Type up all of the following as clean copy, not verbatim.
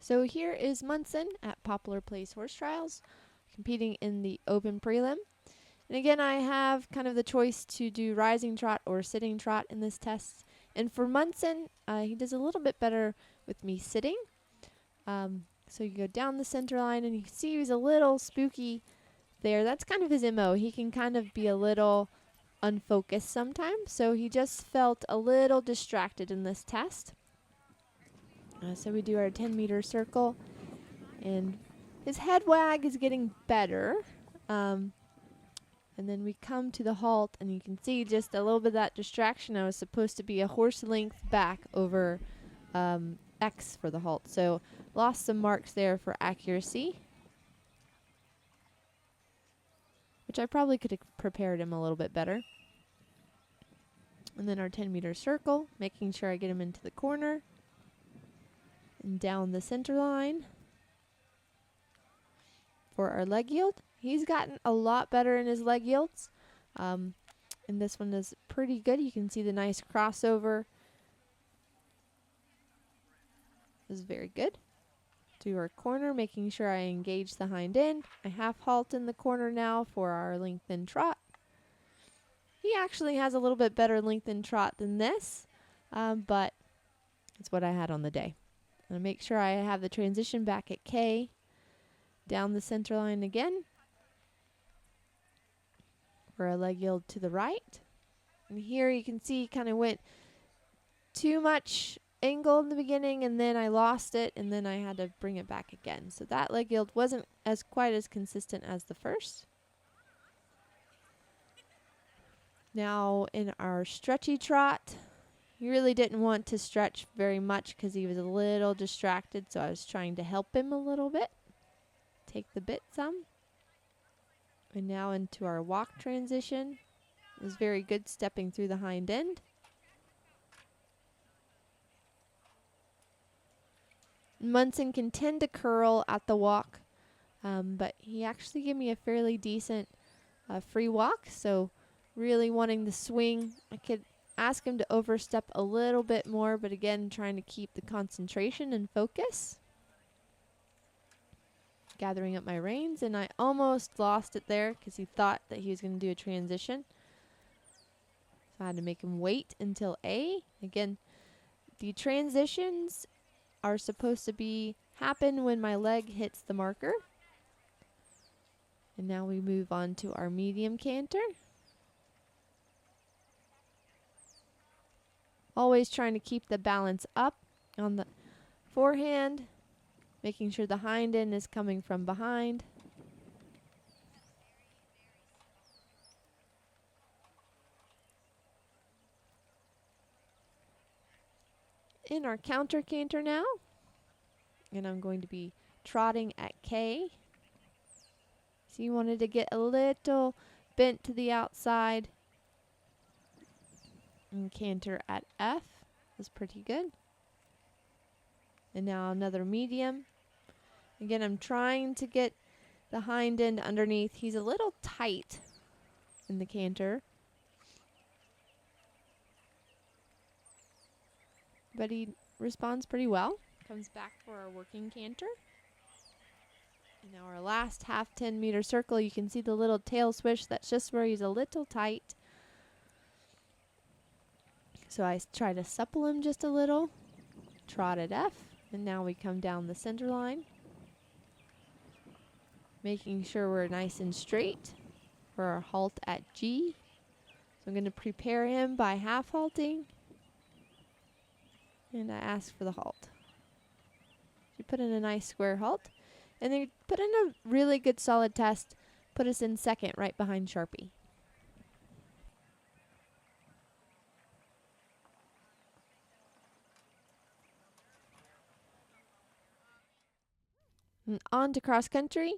So here is Munson at Poplar Place Horse Trials, competing in the open prelim. And again, I have kind of the choice to do rising trot or sitting trot in this test. And for Munson, he does a little bit better with me sitting. So you go down the center line and you see he's a little spooky there. That's kind of his MO. He can kind of be a little unfocused sometimes. So he just felt a little distracted in this test. So we do our 10-meter circle, and his head wag is getting better. And then we come to the halt, and you can see just a little bit of that distraction. I was supposed to be a horse length back over X for the halt. So lost some marks there for accuracy, which I probably could have prepared him a little bit better. And then our 10-meter circle, making sure I get him into the corner. And down the center line for our leg yield. He's gotten a lot better in his leg yields. And this one is pretty good. You can see the nice crossover. This is very good. To our corner, making sure I engage the hind end. I half halt in the corner now for our lengthened trot. He actually has a little bit better lengthened trot than this, but it's what I had on the day. And make sure I have the transition back at K, down the center line again, for a leg yield to the right. And here you can see kind of went too much angle in the beginning, and then I lost it, and then I had to bring it back again. So that leg yield wasn't quite as consistent as the first. Now in our stretchy trot, he really didn't want to stretch very much because he was a little distracted, so I was trying to help him a little bit. Take the bit some. And now into our walk transition. It was very good stepping through the hind end. Munson can tend to curl at the walk, but he actually gave me a fairly decent free walk, so really wanting the swing. I could ask him to overstep a little bit more, but again, trying to keep the concentration and focus. Gathering up my reins, and I almost lost it there because he thought that he was going to do a transition. So I had to make him wait until A. Again, the transitions are supposed to happen when my leg hits the marker. And now we move on to our medium canter. Always trying to keep the balance up on the forehand, making sure the hind end is coming from behind. In our counter canter now, and I'm going to be trotting at K. So you wanted to get a little bent to the outside. And canter at F is pretty good. And now another medium. Again, I'm trying to get the hind end underneath. He's a little tight in the canter, but he responds pretty well. Comes back for our working canter. And now our last half 10-meter circle. You can see the little tail swish. That's just where he's a little tight. So I try to supple him just a little. Trot at F. And now we come down the center line. Making sure we're nice and straight for our halt at G. So I'm going to prepare him by half halting. And I ask for the halt. You put in a nice square halt. And then put in a really good solid test. Put us in second right behind Sharpie. And on to cross country.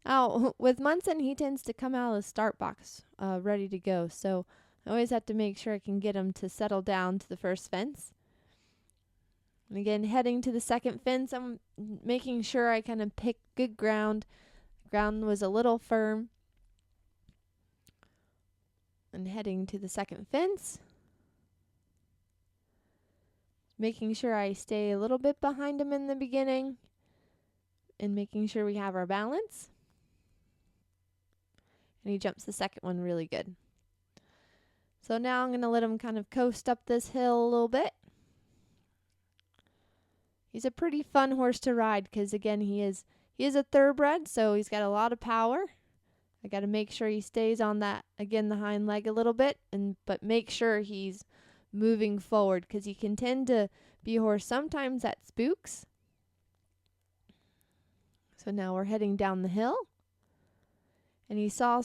Now, with Munson, he tends to come out of the start box ready to go. So I always have to make sure I can get him to settle down to the first fence. And again, heading to the second fence, I'm making sure I kind of pick good ground. Ground was a little firm. And heading to the second fence. Making sure I stay a little bit behind him in the beginning. and making sure we have our balance. And he jumps the second one really good. So now I'm going to let him kind of coast up this hill a little bit. He's a pretty fun horse to ride because, again, he is a thoroughbred, so he's got a lot of power. I got to make sure he stays on that, again, the hind leg a little bit, but make sure he's moving forward because he can tend to be a horse sometimes that spooks. So now we're heading down the hill. And he saw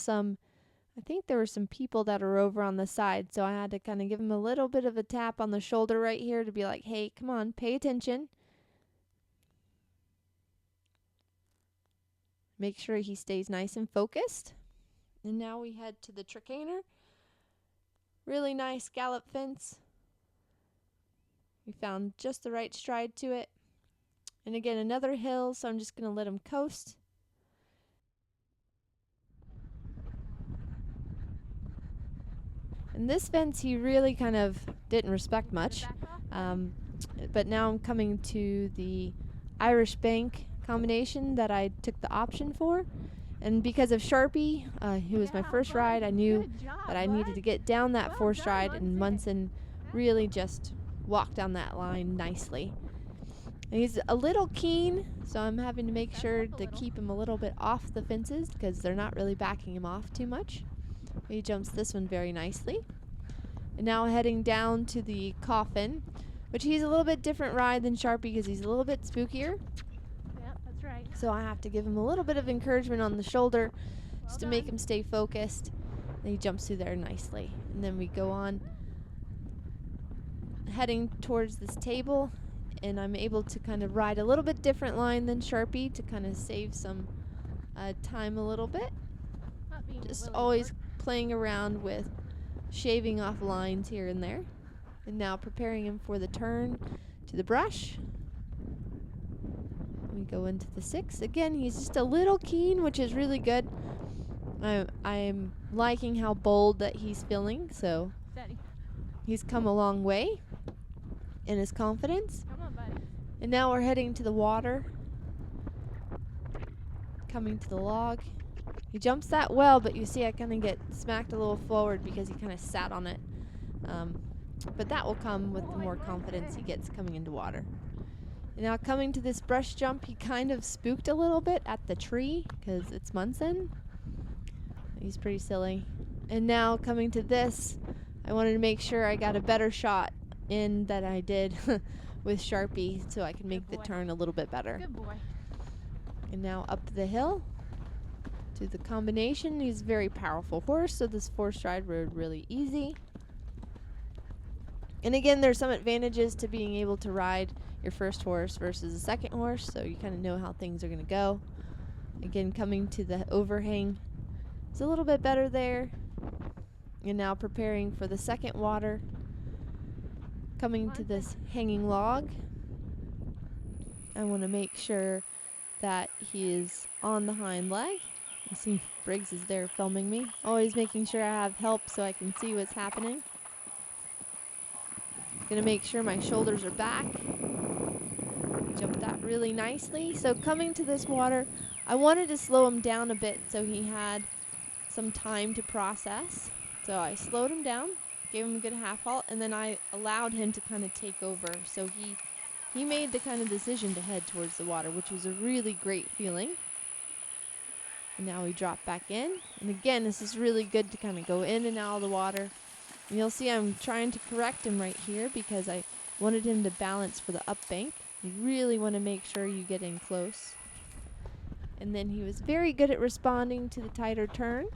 I think there were some people that are over on the side, so I had to kind of give him a little bit of a tap on the shoulder right here to be like, hey, come on, pay attention. Make sure he stays nice and focused. And now we head to the trickaner. Really nice gallop fence. We found just the right stride to it. And again, another hill, so I'm just going to let him coast. And this fence he really kind of didn't respect much. But now I'm coming to the Irish Bank combination that I took the option for. And because of Sharpie, who was my first ride, I knew that I needed to get down that fourth stride, and Munson really just walked down that line nicely. And he's a little keen, so I'm having to make sure to keep him a little bit off the fences because they're not really backing him off too much. He jumps this one very nicely. And now heading down to the coffin, which he's a little bit different ride than Sharpie because he's a little bit spookier. Yep, that's right. So I have to give him a little bit of encouragement on the shoulder just to make him stay focused. And he jumps through there nicely. And then we go on heading towards this table, and I'm able to kind of ride a little bit different line than Sharpie to kind of save some time a little bit. Just always playing around with shaving off lines here and there. And now preparing him for the turn to the brush. We go into the 6. Again, he's just a little keen, which is really good. I'm liking how bold that he's feeling, so he's come a long way in his confidence. Come on, buddy. And now we're heading to the water. Coming to the log. He jumps that well, but you see I kind of get smacked a little forward because he kind of sat on it. But that will come with the more confidence he gets coming into water. And now coming to this brush jump, he kind of spooked a little bit at the tree because it's Munson. He's pretty silly. And now coming to this, I wanted to make sure I got a better shot in than I did with Sharpie so I can make the turn a little bit better. Good boy. And now up the hill to the combination. He's a very powerful horse, so this fourth stride rode really easy. And again, there's some advantages to being able to ride your first horse versus a second horse, so you kind of know how things are going to go. Again, coming to the overhang. It's a little bit better there. And now preparing for the second water. Coming to this hanging log. I want to make sure that he is on the hind leg. You see Briggs is there filming me. Always making sure I have help so I can see what's happening. Gonna make sure my shoulders are back. Jumped that really nicely. So coming to this water, I wanted to slow him down a bit so he had some time to process. So I slowed him down, gave him a good half halt, and then I allowed him to kind of take over. So he made the kind of decision to head towards the water, which was a really great feeling. And now we drop back in. And again, this is really good to kind of go in and out of the water. And you'll see I'm trying to correct him right here because I wanted him to balance for the up bank. You really want to make sure you get in close. And then he was very good at responding to the tighter turn.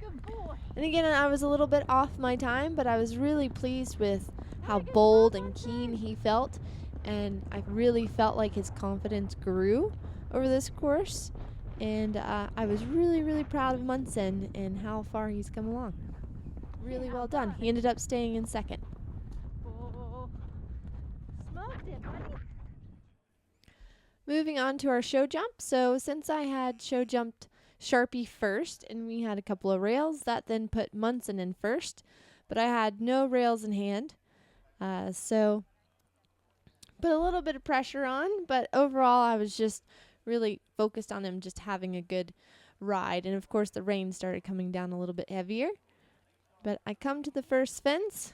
Good boy. And again, I was a little bit off my time, but I was really pleased with how bold and keen he felt. And I really felt like his confidence grew over this course. And I was really, really proud of Munson and how far he's come along. Really well done. He ended up staying in second. Oh. Smoked it, buddy. Moving on to our show jump. So since I had show jumped Sharpie first and we had a couple of rails, that then put Munson in first. But I had no rails in hand. So put a little bit of pressure on, but overall I was just really focused on him just having a good ride. And of course the rain started coming down a little bit heavier. But I come to the first fence.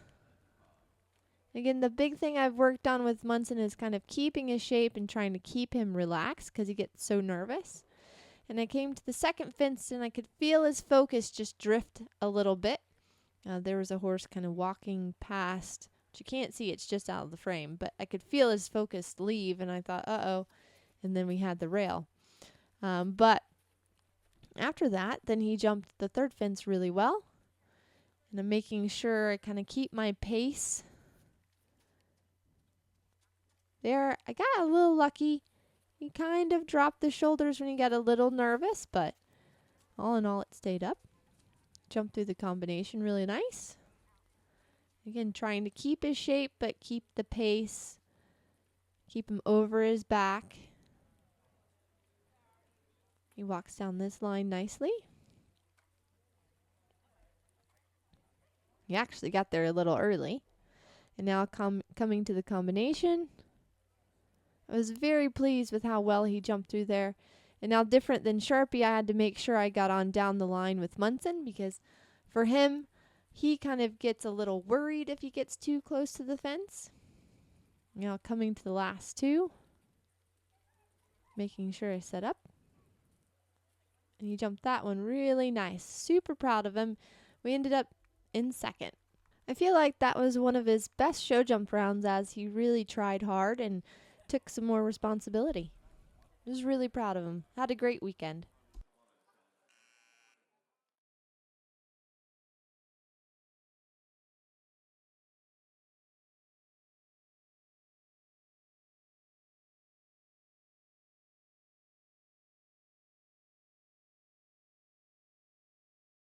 Again, the big thing I've worked on with Munson is kind of keeping his shape and trying to keep him relaxed because he gets so nervous. And I came to the second fence and I could feel his focus just drift a little bit. There was a horse kind of walking past, but you can't see, it's just out of the frame. But I could feel his focus leave and I thought, uh-oh. And then we had the rail. But after that, then he jumped the third fence really well. And I'm making sure I kind of keep my pace. There, I got a little lucky. He kind of dropped the shoulders when he got a little nervous, but all in all, it stayed up. Jumped through the combination really nice. Again, trying to keep his shape, but keep the pace. Keep him over his back. He walks down this line nicely. He actually got there a little early. And now coming to the combination. I was very pleased with how well he jumped through there. And now different than Sharpie, I had to make sure I got on down the line with Munson because for him, he kind of gets a little worried if he gets too close to the fence. Now coming to the last two. Making sure I set up. And he jumped that one really nice. Super proud of him. We ended up in second. I feel like that was one of his best show jump rounds as he really tried hard and took some more responsibility. I was really proud of him. Had a great weekend.